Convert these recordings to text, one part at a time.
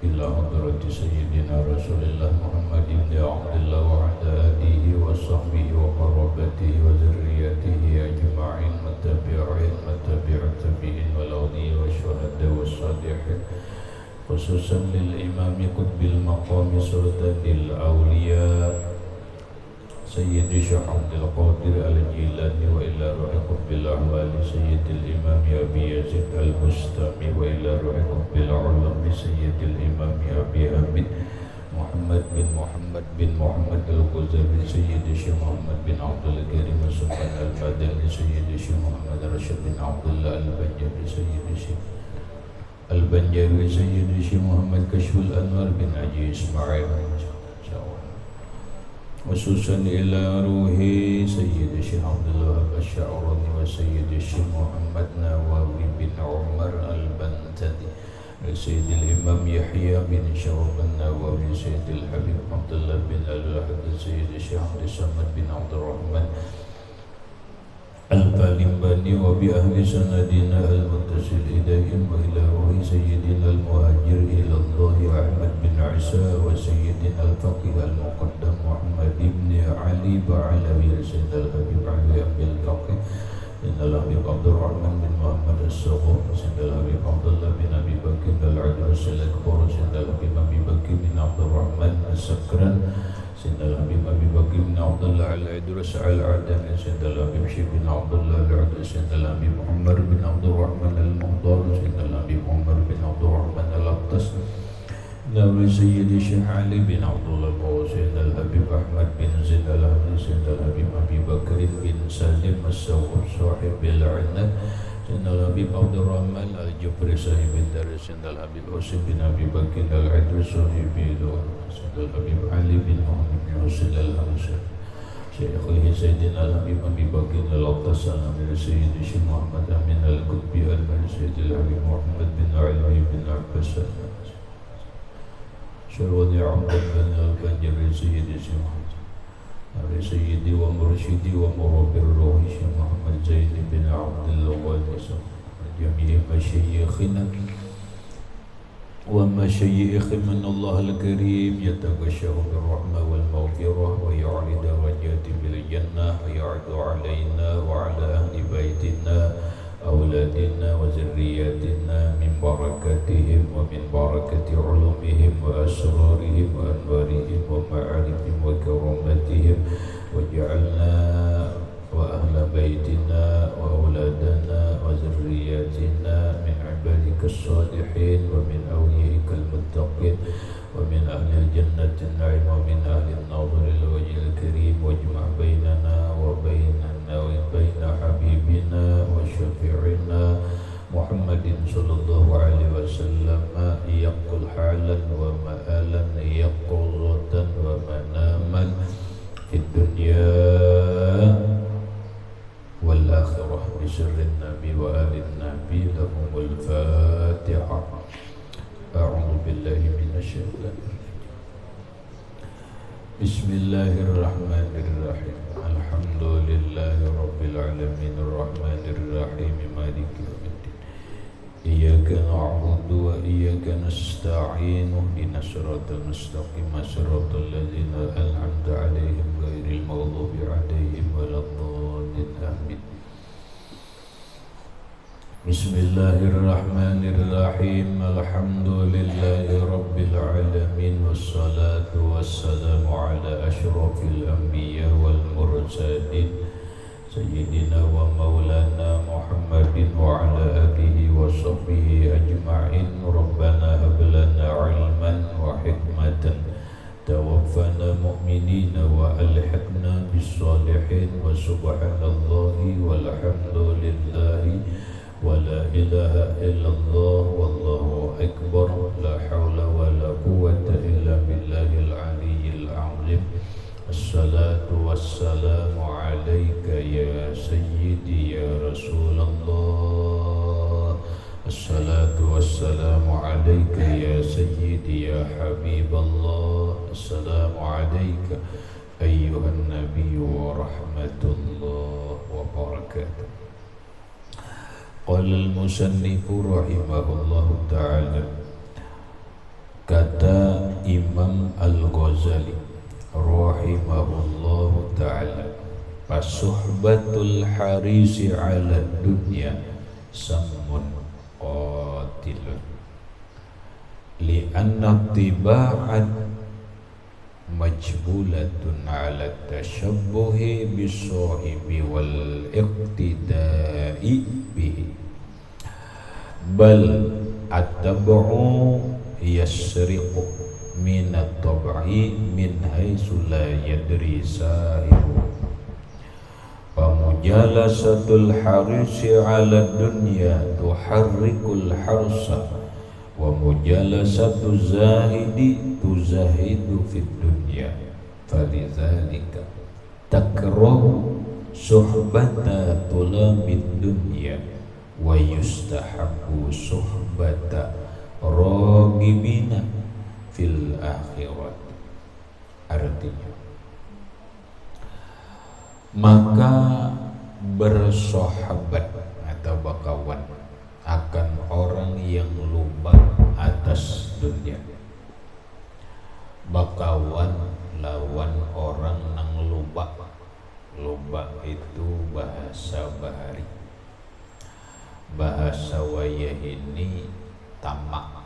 إلى حضرة سيدنا رسول الله محمد بن عبد الله وعلى آله وصحبه وقرابته وذريته أجمعين والتابعين وتابع التابعين والأولياء والشهداء والصالحين خصوصا للإمام قطب المقام سلطان الأولياء سيد الشيخ عبد القادر الجيلاني وإلى روح قطب الأحوال سيد الإمام أبي يزيد البستامي وإلى روح قطب العلم سيد الإمام أبي حميد محمد بن محمد الغزالي سيد الشيخ محمد بن عبد الكريم سبحان المدني سيد الشيخ محمد رشد بن عبد الله البنجابي سيد الشيخ البنجابي سيد الشيخ محمد كشف الأنوار بن عجي إسماعيل خصوصا إلى روحي سيد الشيخ عبد الوهاب الشعراني وسيد الشيخ محمد نواوي بن عمر البنتدي سيد الإمام يحيى بن شرف النووي سيد الحبيب عبد الله بن الأحد سيد الشيخ عبد الصمد بن عبد الرحمن البالمباني وبأهل سندنا المتصل إليهم وإلى روح سيدنا المهاجر إلى الله أحمد بن عيسى وسيدنا الفقيه المقدم محمد بن علي بعلوي سيد الحبيب علي بن الفقيه سيد الحبيب عبد الرحمن بن محمد الصغور سيد الحبيب عبد الله بن أبي بكر العدوس الأكبر سيد الحبيب أبي بكر بن عبد الرحمن السكران سيد الحبيب أبي بكر بن عبد الله العدوس العدني سيد الحبيب شيخ بن عبد الله العدوس سيد الحبيب عمر بن عبد الرحمن المختار سيد الحبيب عمر بن عبد الرحمن الأقدس نبي سيد الشيخ علي بن عبد الله سيد الحبيب أحمد بن زيد الهادي سيد الحبيب أبي بكر بن سالم السوق صاحب العنب سيد الحبيب عبد الرحمن الجبري صاحب الدار سيد الحبيب حسين بن أبي بكر العدوس صاحب الدار سيد الحبيب علي بن محمد بن حسين الحمصي شيخه سيدنا الحبيب أبي بكر الأقدس الأمير سيد الشيخ محمد أمين القطبي الملك سيد الحبيب محمد بن علوي بن عباس شرودي عبد بن البنجابي سيدي على سيدي ومرشدي ومربي الروح شيخ محمد زيد بن عبد الله جميع مشايخنا ومشايخ من الله الكريم يتغشاه بالرحمة والمغفرة ويعرض درجات بالجنة ويعرض علينا وعلى أهل بيتنا أولادنا وذرياتنا من بركاتهم ومن بركة علومهم وأسرارهم وأنوارهم ومعارفهم وكراماتهم واجعلنا وأهل بيتنا وأولادنا وذرياتنا من عبادك الصالحين ومن أوليائك المتقين ومن أهل الجنة النعيم ومن أهل الناظر الوجه الكريم واجمع بيننا وبين حبيبنا وشفيعنا محمد صلى الله عليه وسلم يقل حالا ومآلا يقظة ومناما في الدنيا والآخرة بسر النبي وآل النبي لهم الفاتحة. أعوذ بالله من الشيطان الرجيم. بسم الله الرحمن الرحيم. الحمد لله رب العالمين الرحمن الرحيم مالك يوم الدين. إياك نعبد وإياك نستعين اهدنا الصراط المستقيم صراط الذين أنعمت عليهم غير المغضوب عليهم ولا الضالين آمين. بسم الله الرحمن الرحيم. الحمد لله رب العالمين والصلاة والسلام على أشرف الأنبياء والمرسلين سيدنا ومولانا محمد وعلى آله وصحبه أجمعين. ربنا هب لنا علما وحكمة توفنا مؤمنين وألحقنا بالصالحين وسبحان الله والحمد لله ولا إله إلا الله والله أكبر لا حول ولا قوة إلا بالله العلي العظيم. الصلاة والسلام عليك يا سيدي يا رسول الله. الصلاة والسلام عليك يا سيدي يا حبيب الله. السلام عليك أيها النبي ورحمة الله وبركاته. قال المصنف رحمه الله تعالى rahimahullahu ta'ala, fasuhbatul harisi ala dunya sammun qatilun li'anna tiba'an majbulatun ala tashabbuhi bisahibi wal iqtida'i bihi bal at-tab'u yasriqu min at-tab'i min haitsu la yadri sahibu wa mujalasatul harisi ala dunya tuharrikul harsa wa mujalasatu zahidi tuzahidu fid dunya falidzalika takrahu suhbata tulamid dunya wa yustahabbu suhbata ragibina fil akhirat. Artinya, maka bersahabat atau berkawan akan orang yang luba atas dunia. Bakawan lawan orang nang luba. Luba itu bahasa bahari. Bahasa wayah ini tamak.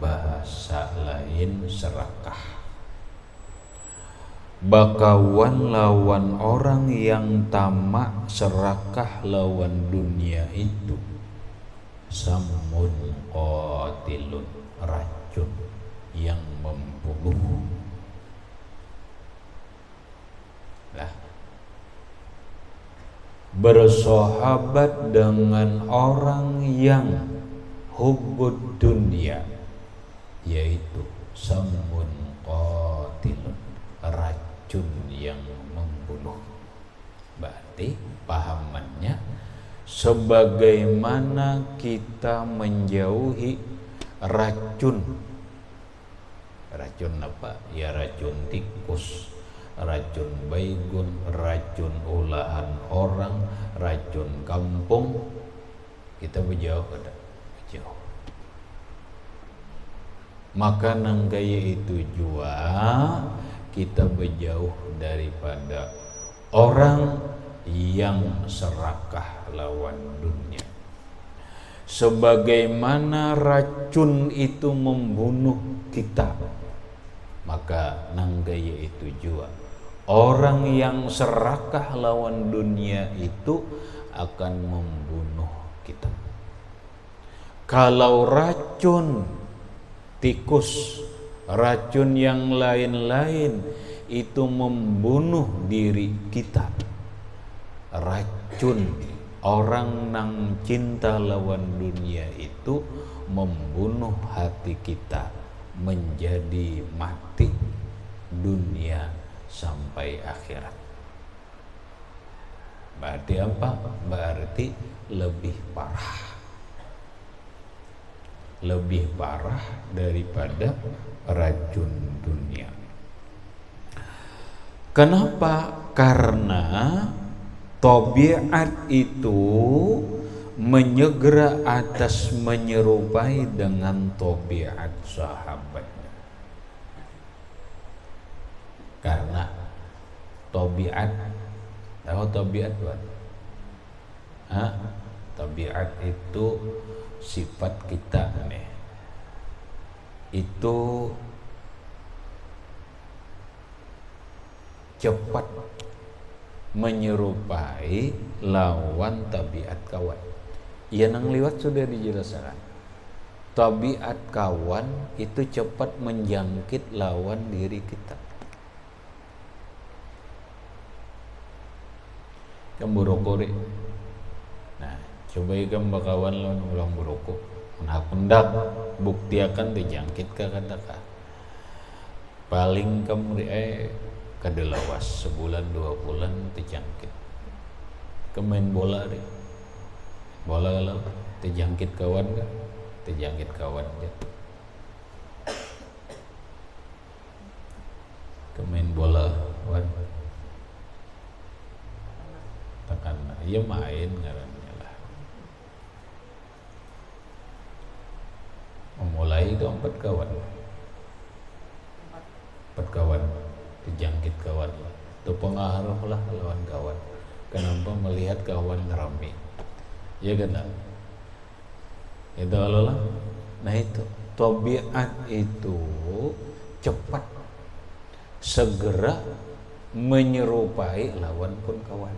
Bahasa lain serakah. Bakawan lawan orang yang tamak serakah lawan dunia itu samun qatilun, racun yang membunuh. Lah, bersahabat dengan orang yang hubbud dunia, yaitu samun qatilun, racun yang membunuh. Berarti pahamannya, sebagaimana kita menjauhi racun. Racun apa? Ya racun tikus, racun baygon, racun olahan orang, racun kampung. Kita berjauh ada jauh. Maka nang gaya itu jua kita berjauh daripada orang yang serakah lawan dunia. Sebagaimana racun itu membunuh kita, maka nang gaya itu jua orang yang serakah lawan dunia itu akan membunuh kita. Kalau racun tikus, racun yang lain-lain itu membunuh diri kita, racun orang nang cinta lawan dunia itu membunuh hati kita menjadi mati dunia sampai akhirat. Berarti apa? Berarti lebih parah. Lebih parah daripada racun dunia. Kenapa? Karena tabiat itu menyegera atas menyerupai dengan tabiat sahabatnya. Karena tabiat, tahu tabiat buat? Tabiat itu sifat kita nih. Itu cepat menyerupai lawan tabiat kawan. Yang nang liwat sudah dijelaskan. Tabiat kawan itu cepat menjangkit lawan diri kita. Kamu merokok deh. Nah, coba ikam bakawan lawan ulang merokok. Nah, pendak bukti akan dijangkit ke kata-kata. Paling kamu kadelawas sebulan 2 bulan terjangkit. Kemain bola deh. Bola kalau terjangkit kawan kan? Terjangkit kawan aja. Kemain bola kawan. Tekan, iya main ngarannya lah. Memulai itu 4 kawan. 4 kawan. dijangkit kawan, itu pengaruh lah lawan kawan. Kenapa melihat kawan rame, ya kan? Itu Allah. Nah itu tabiat itu cepat segera menyerupai lawan pun kawan.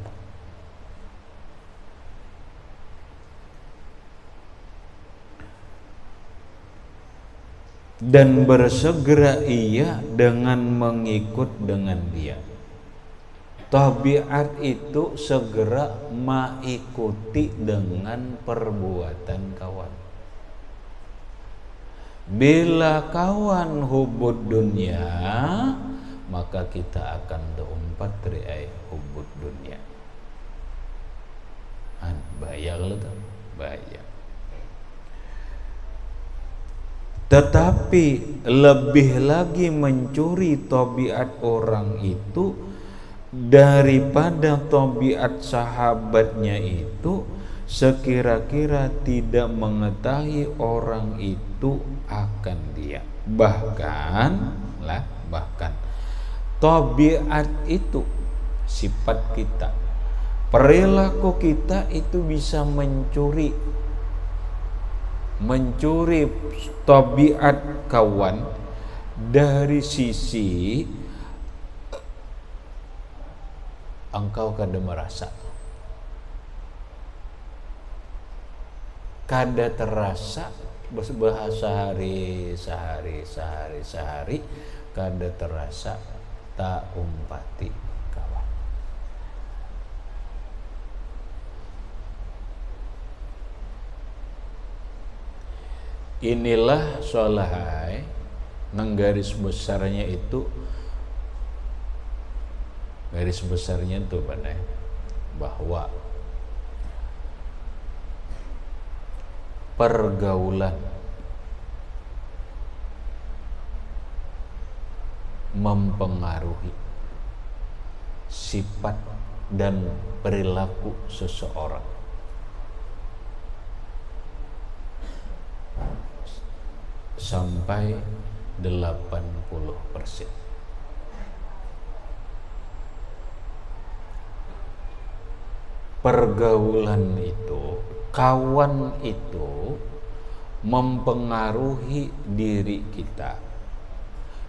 Dan bersegera ia dengan mengikut dengan dia. Tabiat itu segera mengikuti dengan perbuatan kawan. Bila kawan hubud dunia, maka kita akan diumpat dari hubud dunia. Bahaya kalau itu, bahaya. Tetapi lebih lagi mencuri tabiat orang itu daripada tabiat sahabatnya itu, sekira-kira tidak mengetahui orang itu akan dia. Bahkan tabiat itu, sifat kita, perilaku kita itu bisa mencuri tabiat kawan dari sisi engkau kada merasa, kada terasa, bahasa sehari kada terasa tak umpati kawan. Inilah solahai nang garis besarnya itu, bahwa pergaulan mempengaruhi sifat dan perilaku seseorang. Sampai 80%. Pergaulan itu, kawan itu mempengaruhi diri kita,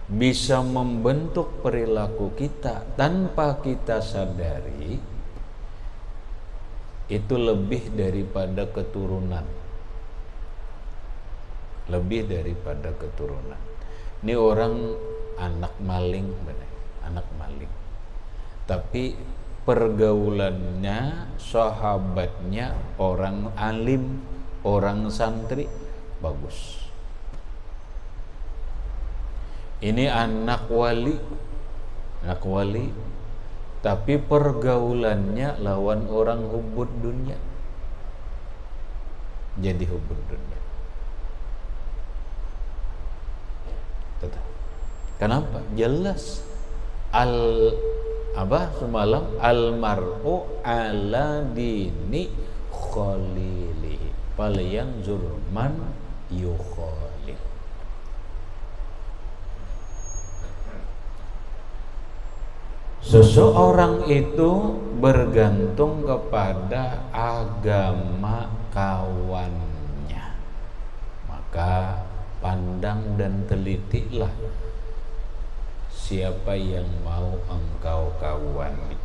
bisa membentuk perilaku kita tanpa kita sadari. Itu lebih daripada keturunan. Ini orang anak maling, tapi pergaulannya, sahabatnya orang alim, orang santri, bagus. Ini anak wali, tapi pergaulannya lawan orang hubud dunia, jadi hubud dunia. Kenapa? Jelas semalam almar'u ala dini khalilihi falyanzur man yukhalil. Seseorang itu bergantung kepada agama kawannya, maka pandang dan telitilah siapa yang mau engkau kawani.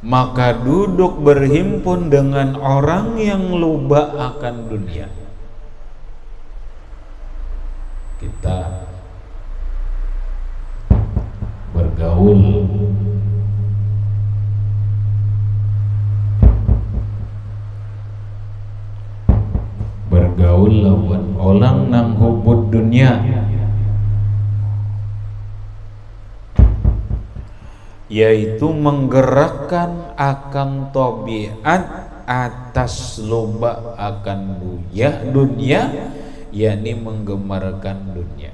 Maka duduk berhimpun dengan orang yang luba akan dunia. Kita bergaul lawan orang nang hubud dunia, yaitu menggerakkan akan tabiat atas loba akan dunia, yakni menggemarkan dunia.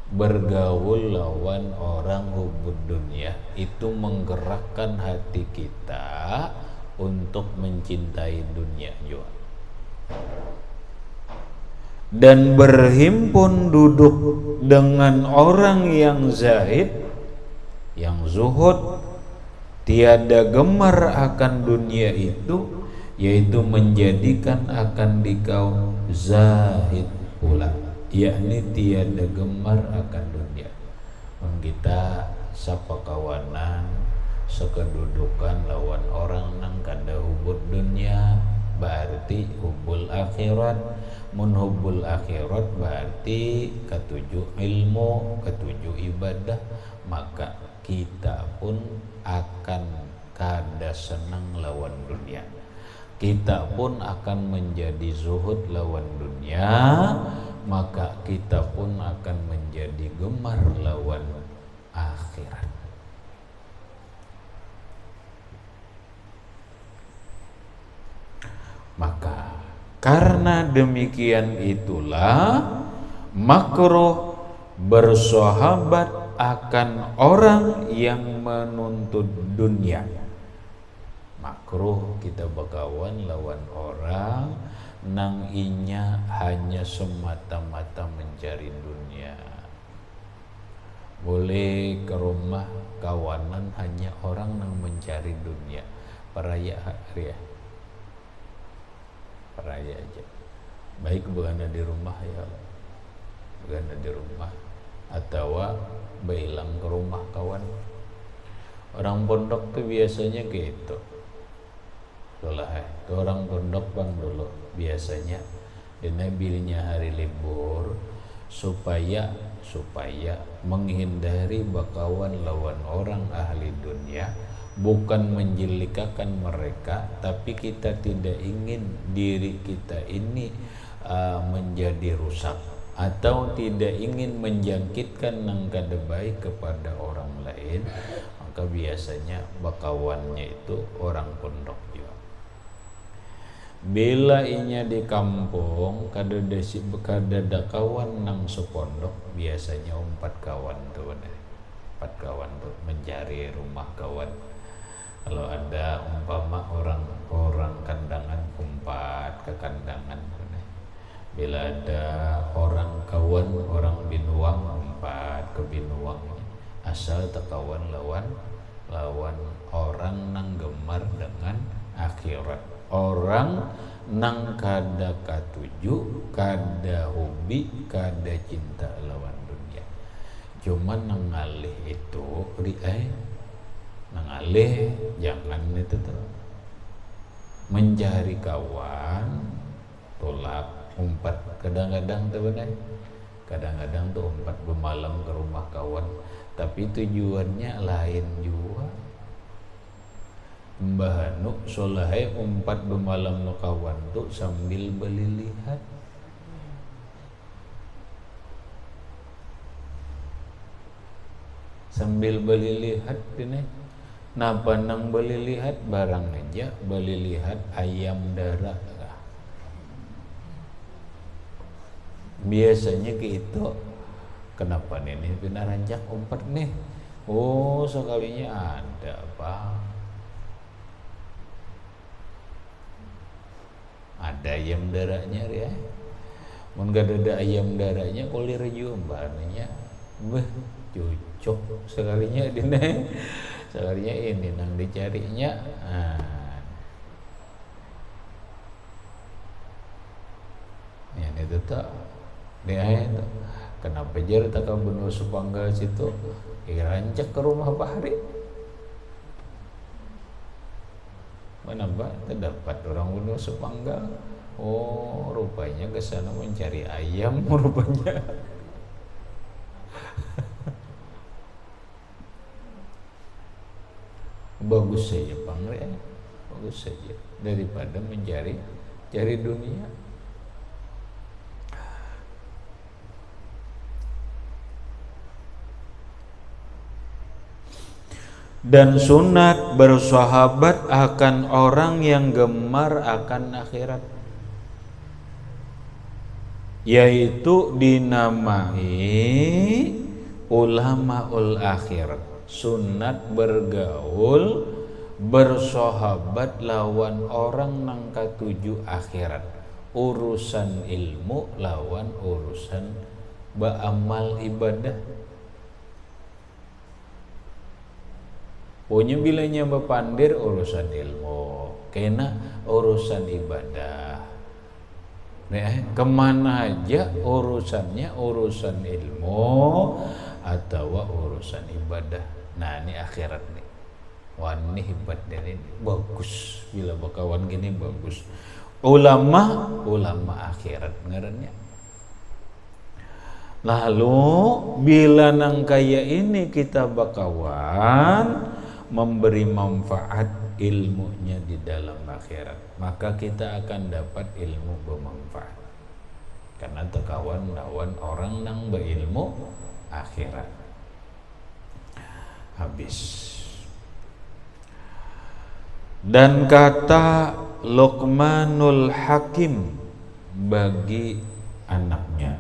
Bergaul lawan orang hubud dunia itu menggerakkan hati kita untuk mencintai dunia juga. Dan berhimpun duduk dengan orang yang zahid, yang zuhud, tiada gemar akan dunia itu, yaitu menjadikan akan dikau zahid pula, yakni tiada gemar akan dunia. Kita sapa kawanan sekedudukan lawan orang nang kada hubud dunia, berarti hubul akhirat. Mun hubul akhirat berarti ketujuh ilmu, ketujuh ibadah, maka kita pun akan kada senang lawan dunia. Kita pun akan menjadi zuhud lawan dunia, maka kita pun akan menjadi gemar lawan akhirat. Maka karena demikian itulah makruh bersahabat akan orang yang menuntut dunia. Makruh kita berkawan lawan orang nang inya hanya semata-mata mencari dunia. Boleh ke rumah kawanan hanya orang nang mencari dunia. Peraya hari ya. Peraya aja. Baik bukan di rumah ya. Bukan di rumah atau bailang ke rumah kawan. Orang pondok tuh biasanya gitu. Itulah orang pondok bang dulu biasanya dinambilnya hari libur supaya menghindari bakawan lawan orang ahli dunia, bukan menjelikakan mereka, tapi kita tidak ingin diri kita ini menjadi rusak atau tidak ingin menjangkitkan nang kada baik kepada orang lain, maka biasanya bakawannya itu orang pondok juga. Bila inya di kampung kada ada kawan nang sepondok, biasanya 4 kawan tuh, 4 kawan tuh mencari rumah kawan. Kalau ada umpama orang kandangan 4 ke kandangan. Bila ada orang kawan orang binuang 4 ke binuang. Asal tekawan lawan orang nang gemar dengan akhirat. Orang nang kada katuju, kada hobi, kada cinta lawan dunia. Cuman nang ngalih itu nangalih jangan itu tuh mencari kawan tolak 4 kadang-kadang tuh benar, kadang-kadang tuh 4 bermalam ke rumah kawan, tapi tujuannya lain juga. Mbah Anu solahai 4 bermalam no kawan tuh sambil belilihat. Sambil belilihat ini. Napa nang belilihat barang aja, belilihat ayam darah. Biasanya gitu. Kenapa nih pindah ranjak 4 nih? Oh, sekalinya ada Pak. Ada ayam darahnya ya. Mun gak ada ayam darahnya kulir jumbannya. Beh, cocok sekalinya dine. Sekalinya ini nang dicarinya. Ini tuh tak. Dia itu. Kenapa jar tak benua Supanggal situ? Rancak ke rumah Bahri. Mana mbak? Terdapat orang benua Supanggal. Oh, rupanya ke sana mencari ayam rupanya. Bagus saja Pangre, bagus saja daripada mencari dunia. Dan sunat bersahabat akan orang yang gemar akan akhirat, yaitu dinamai ulamaul akhirat. Sunat bergaul bersahabat lawan orang nang katuju akhirat. Urusan ilmu lawan urusan beramal ibadah. Punya bilanya bepandir urusan ilmu, kena urusan ibadah. Kemana aja urusannya urusan ilmu atau urusan ibadah. Nah ini akhirat nih. Wan ini hebat dari ini. Bagus bila bakawan gini bagus. Ulama akhirat ngarannya. Lalu bila nang kaya ini kita bakawan memberi manfaat ilmunya di dalam akhirat, maka kita akan dapat ilmu bermanfaat. Karena tekawan lawan orang nang berilmu akhirat. Habis. Dan kata Luqmanul Hakim bagi anaknya,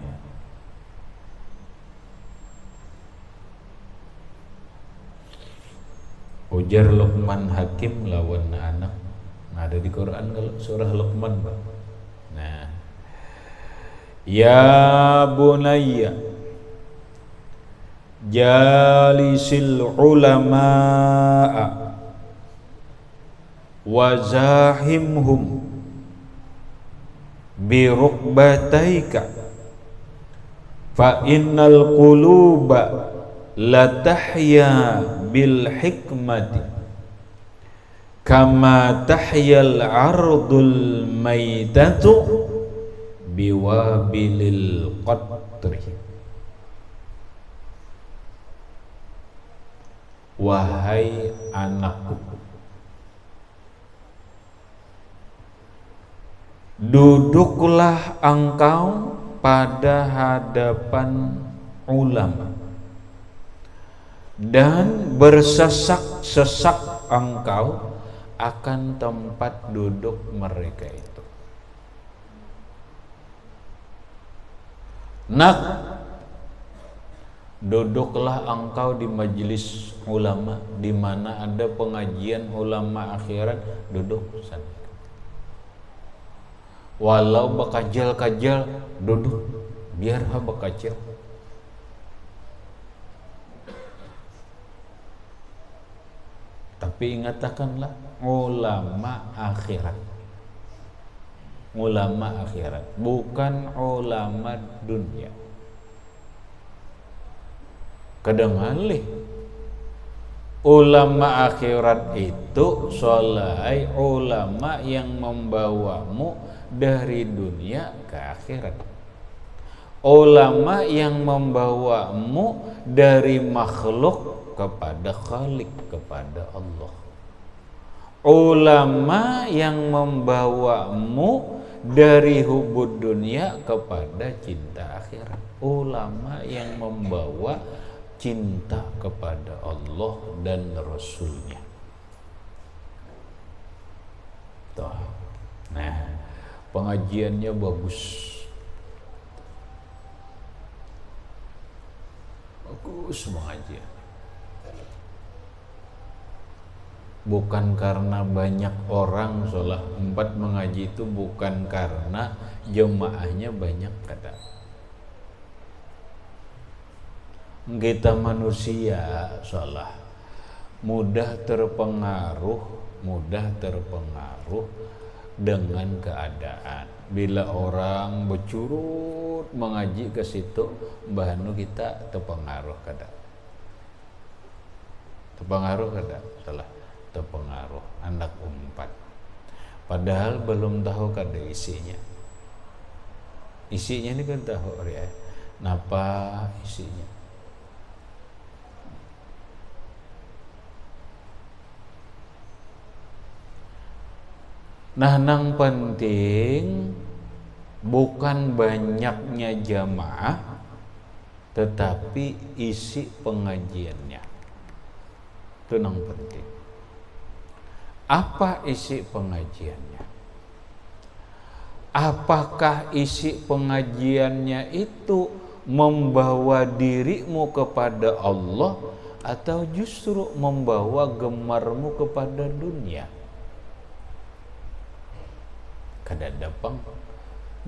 ujar Luqman Hakim lawan anak. Ada di Quran kalau surah Luqman, Pak. Nah, ya bunayya jalisil ulama'a wa zahimhum bi rukbataika fa innal quluba la tahya bil hikmati kama tahyal ardul maitatu biwabilil qatri. Wahai anakku, duduklah engkau pada hadapan ulama dan bersesak-sesak engkau akan tempat duduk mereka itu. Nak, duduklah engkau di majelis ulama, di mana ada pengajian ulama akhirat, duduk sana. Walau bakajal-kajal, duduk, biar bakajal. Tapi ingatakanlah ulama akhirat. Ulama akhirat, bukan ulama dunia. Kedengalih ulama akhirat itu solai ulama yang membawamu dari dunia ke akhirat. Ulama yang membawamu dari makhluk kepada Khalik, kepada Allah. Ulama yang membawamu dari hubud dunia kepada cinta akhirat. Ulama yang membawa cinta kepada Allah dan Rasulnya. Tuh. Nah, pengajiannya bagus. Bagus pengajian. Bukan karena banyak orang sholat 4 mengaji itu, bukan karena jemaahnya banyak, kata. Kita manusia sholat mudah terpengaruh dengan keadaan. Bila orang bercurut mengaji ke situ, bahanu kita terpengaruh kada. Terpengaruh kada? Salah. Terpengaruh anak 4. Padahal belum tahu kada isinya. Isinya ini kan tahu ya. Napa isinya? Nah, nang penting bukan banyaknya jamaah, tetapi isi pengajiannya. Itu nang penting. Apa isi pengajiannya? Apakah isi pengajiannya itu membawa dirimu kepada Allah, atau justru membawa gemarmu kepada dunia? Kadang-kadang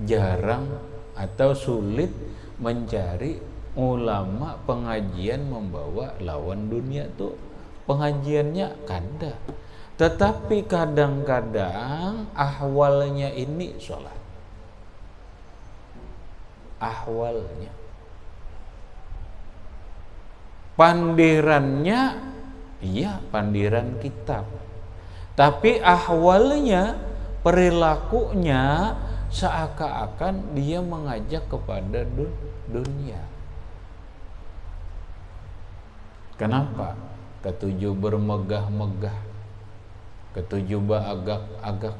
jarang atau sulit mencari ulama pengajian membawa lawan dunia tuh. Pengajiannya kada, tetapi kadang-kadang ahwalnya ini sholat, ahwalnya, pandirannya iya pandiran kitab, tapi ahwalnya, perilakunya seakan-akan dia mengajak kepada dunia. Kenapa? Ketujuh bermegah-megah, ketujuh beragak-agak,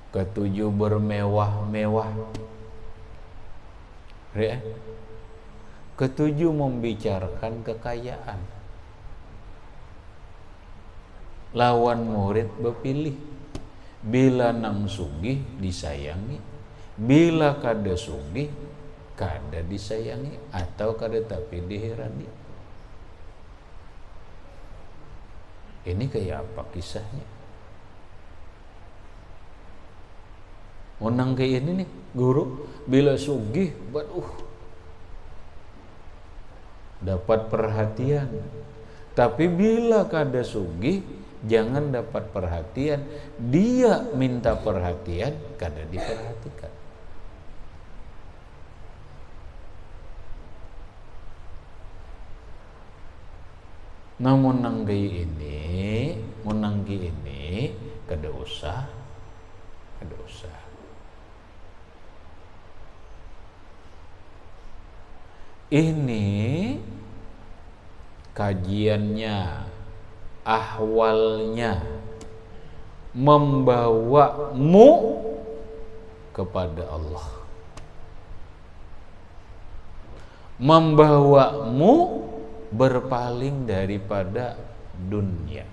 ketujuh bermewah-mewah, ketujuh membicarakan kekayaan. Lawan murid berpilih, bila nang sugih disayangi, bila kada sugih kada disayangi atau kada tapi dihirani. Ini kayak apa kisahnya? Menang kayak ini nih guru, bila sugih dapat perhatian, tapi bila kada sugih jangan dapat perhatian, dia minta perhatian kada diperhatikan. Namun nanggi ini kada usah. Ini kajiannya, ahwalnya membawamu kepada Allah, membawamu berpaling daripada dunia.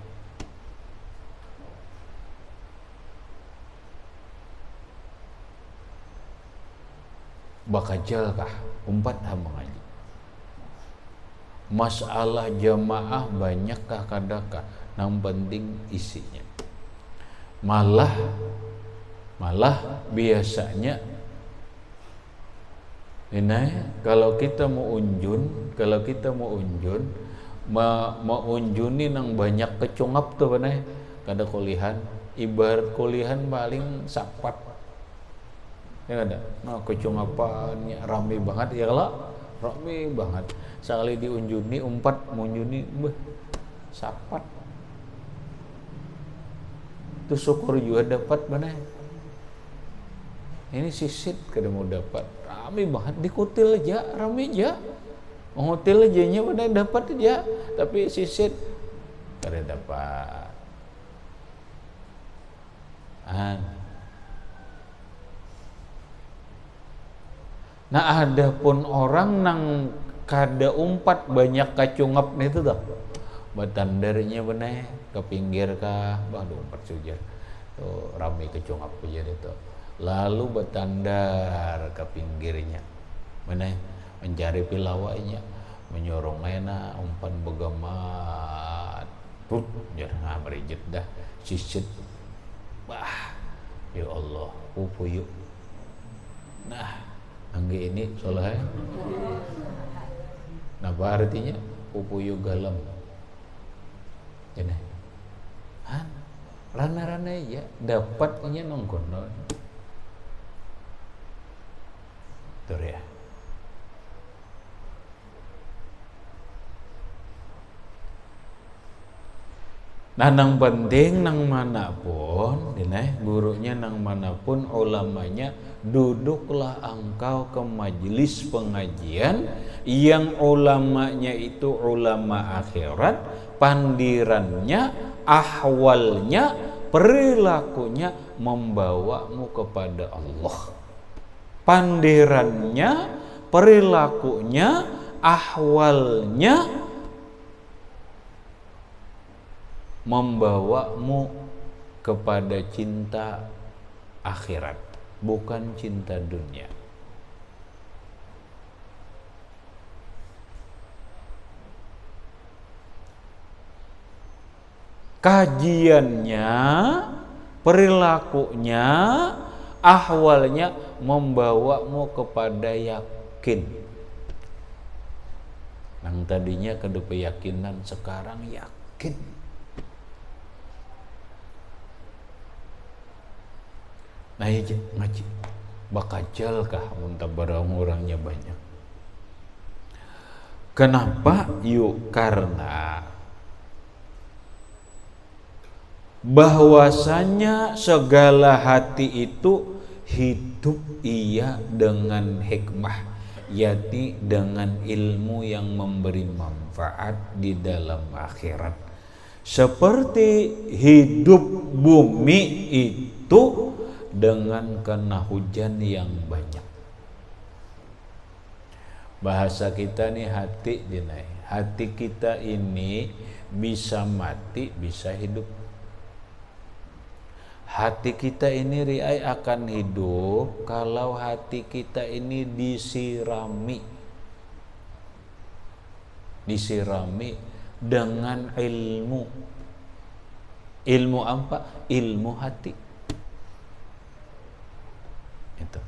Bakajalkah umpat mengaji? Masalah jamaah banyakkah kadakah? Yang penting isinya. Malah biasanya ini kalau kita mau unjun unjuni nang banyak kecungap tuh benar. Kada kulihan, ibarat kulihan paling sapat. Ya ada. Nah, kecungapannya rame banget ya lah. Rame banget. Sekali diunjuni umpat munjuni sapat. Itu syukur juga dapat mana? Ini sisit kada mau dapat. Rame banget dikutil aja, rame aja. Mengutil aja nya mana dapat aja, tapi sisit kada dapat. Nah ada pun orang nang kada umpat banyak kacungap itu dah. Batandarnya benar ke pinggir kah, umpat sujar. Tuh ramai kecungap aja itu. Lalu bertandar ke pinggirnya. Benar mencari pilawainya, menyorong enak umpan begamat. Jangan merijit dah sisit. Ya Allah, pupuyuk. Nah, angge ini soleh. Apa artinya? Pupuyu galam. Jadi, rana-rana ya dapatnya nongkon. Tuh ya. Nah, nang penting nang manapun, gurunya nang manapun, ulamanya, duduklah engkau ke majelis pengajian yang ulamanya itu ulama akhirat, pandirannya, ahwalnya, perilakunya membawamu kepada Allah. Pandirannya, perilakunya, ahwalnya membawamu kepada cinta akhirat, bukan cinta dunia. kajiannya, perilakunya, ahwalnya membawamu kepada yakin. Yang tadinya kada keyakinan, sekarang yakin. Nah iya ngaji bakajal kah muntah barang-orangnya banyak. Kenapa? Yuk karena bahwasanya segala hati itu hidup ia dengan hikmah, yakni dengan ilmu yang memberi manfaat di dalam akhirat. Seperti hidup bumi itu dengan kena hujan yang banyak. Bahasa kita nih hati jenai. Hati kita ini bisa mati, bisa hidup. Hati kita ini riai akan hidup kalau hati kita ini disirami dengan ilmu. Ilmu apa? Ilmu hati. Itu.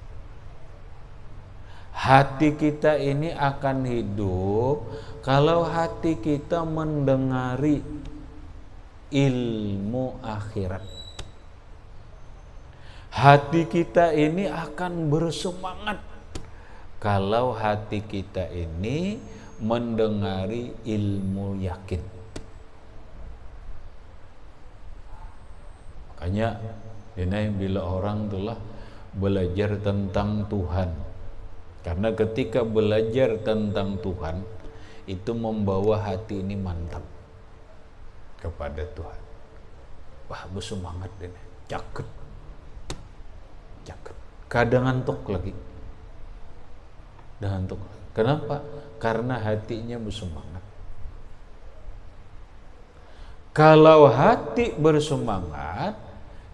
Hati kita ini akan hidup kalau hati kita mendengari ilmu akhirat. Hati kita ini akan bersemangat kalau hati kita ini mendengari ilmu yakin. Makanya ini bila orang telah belajar tentang Tuhan, karena ketika belajar tentang Tuhan itu membawa hati ini mantap kepada Tuhan. Wah, bersemangat ini, cakep. Kadang ngantuk lagi. Kenapa? Karena hatinya bersemangat. Kalau hati bersemangat,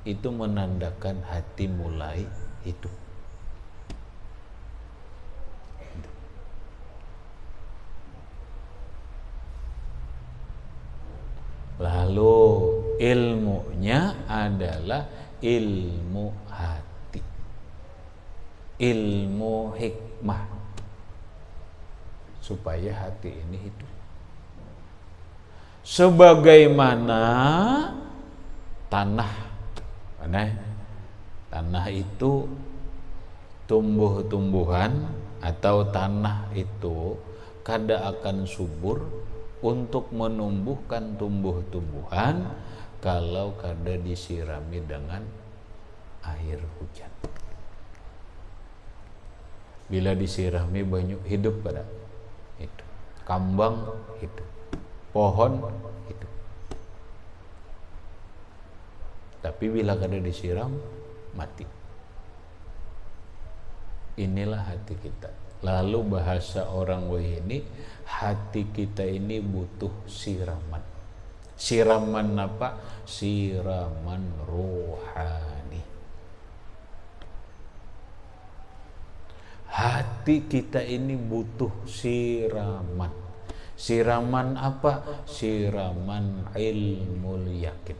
itu menandakan hati mulai hidup. Lalu ilmunya adalah ilmu hati, ilmu hikmah, supaya hati ini hidup. Sebagaimana tanah itu tumbuh-tumbuhan atau tanah itu kada akan subur untuk menumbuhkan tumbuh-tumbuhan kalau kada disirami dengan air hujan. Bila disirami banyak hidup pada itu. Kambang hidup, pohon hidup. Tapi bila kada disiram mati. Inilah hati kita. Lalu bahasa orang ini, hati kita ini butuh siraman. Siraman apa? Siraman rohani. Hati kita ini butuh siraman. Siraman apa? Siraman ilmu yakin.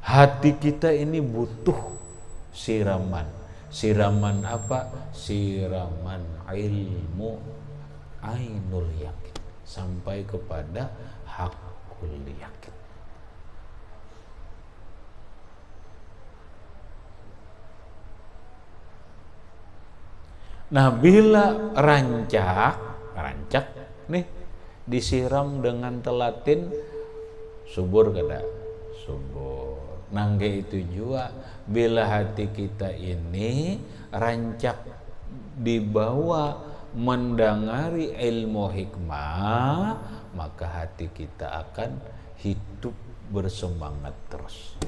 Hati kita ini butuh siraman. Siraman apa? Siraman ilmu ainul yakin, sampai kepada hakul yakin. Nah, bila rancak nih disiram dengan telatin, subur kada? Subur. Nangge itu juga bila hati kita ini rancak dibawa mendengari ilmu hikmah, maka hati kita akan hidup bersemangat terus.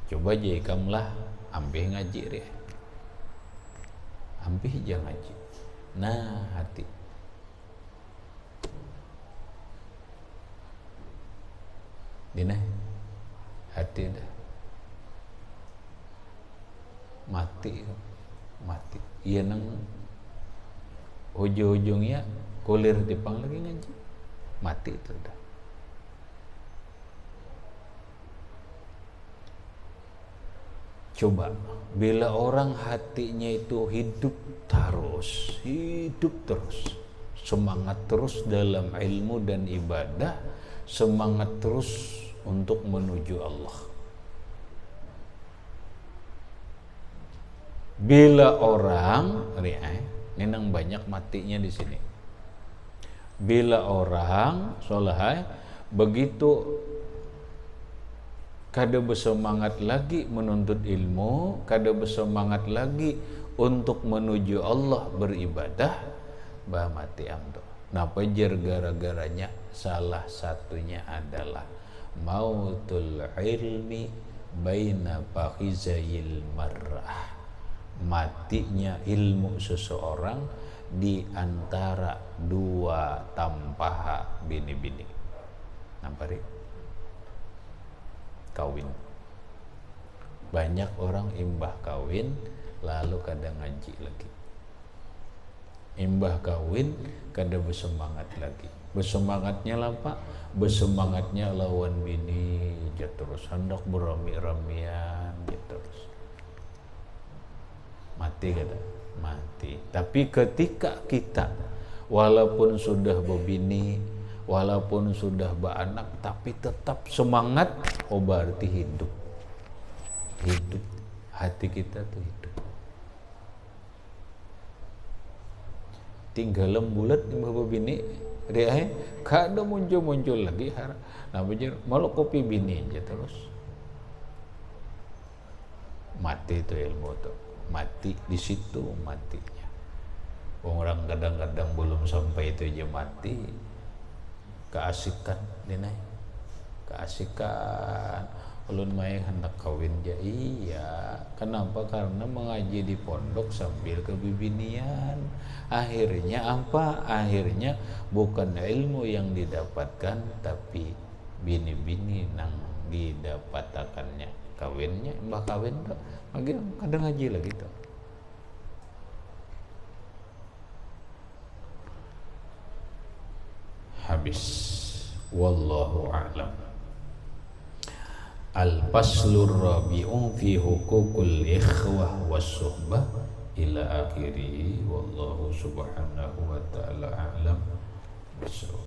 Coba aja ikamlah ambih ngaji deh. Ambih jangan ngaji. Nah, hati dina hati dah mati. Iya nang ujung-ujungnya kulir dipang lagi ngaji, mati itu dah. Coba bila orang hatinya itu hidup terus, semangat terus dalam ilmu dan ibadah, semangat terus untuk menuju Allah. Bila orang, ini nang banyak matinya di sini. Bila orang soleh begitu kada bersemangat lagi menuntut ilmu, kada bersemangat lagi untuk menuju Allah beribadah, bah mati amdo. Napa jer gara-garanya? Salah satunya adalah mautul ilmi baina fakhizayil mar'ah. Matinya ilmu seseorang di antara dua tampaha bini-bini. Nampak? Kawin. Banyak orang imbah kawin lalu kada ngaji lagi. Imbah kawin kada bersemangat lagi. Bersemangatnya lah Pak, bersemangatnya lawan bini je terus, hendak berami-ramian je terus. Mati kada? Mati. Tapi ketika kita walaupun sudah berbini, walaupun sudah beranak, tapi tetap semangat, oh berarti hidup. Hidup. Hati kita tuh hidup. Tinggal bulat imbah bini, dia kada muncul lagi. Nah bener, malu kopi bini aja terus. Mati itu ilmu tuh. Mati di situ matinya. Orang kadang-kadang belum sampai itu aja mati. Keasikan dinai, keasikan ulun main hendak kawin ja. Iya, kenapa? Karena mengaji di pondok sambil kebibinian. Akhirnya apa? Akhirnya bukan ilmu yang didapatkan, tapi bini-bini nang didapatakannya. Kawinnya, mbak kawin tuh, lagi kadang ngaji lagi tuh. Habis. Wallahu a'lam. Al-faslur rabi'u fi hukukul ikhwah was suhbah ila akhirih. Wallahu subhanahu wa ta'ala